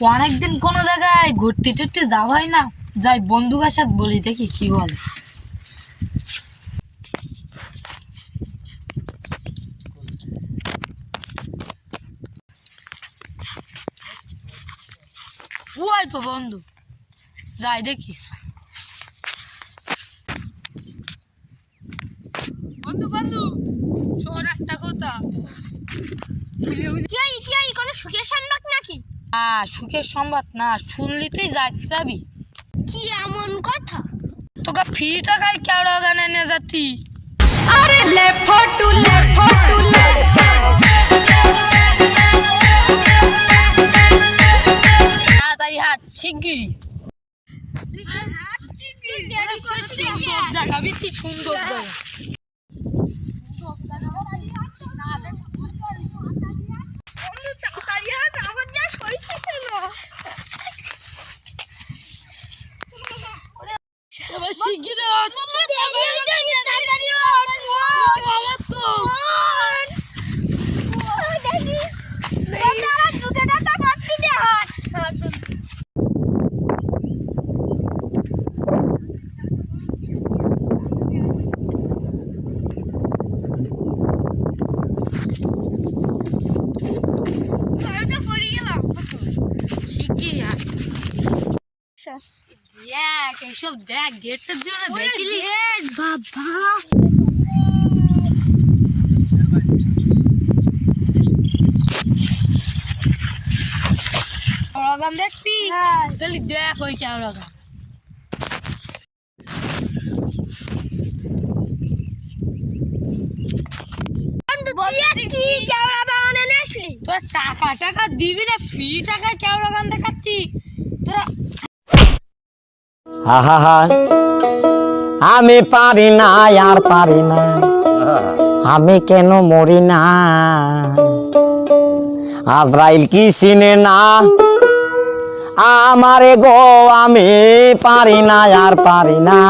অনেকদিন কোনো জায়গায় ঘুরতে টুরতে যাওয়া হয় না, যাই বন্ধুদের সাথে বলি দেখি কি বলে। ওই তো বন্ধু, যাই দেখি। বন্ধু বন্ধু শোন একটা কথা। কোনো সুখের সংবাদ নাকি? সুখের সংবাদ না, শুনলি তুই যাবি। কি এমন কথা? তোকে ফ্রি টাকায় কেওড়া গানে নিয়ে যাচ্ছি। আরে তাই হাট শিগগিরি জায়গা বেশি সুন্দর জায়গা। এবার শিগগিরি এইসব দেখ গেটের জন্য দেখলি বাবা কেওড়া দেখবি, তাহলে দেখ ওই কেওড়া গান। তোরা টাকা টাকা দিবি না, ফ্রি টাকায় কেওড়া গান দেখাচ্ছি তোরা। আমি পারি না আর পারি না, আমি কেন মরি না? আজরাইল কি চিনে না আমারে গো? আমি পারি না আর পারি না।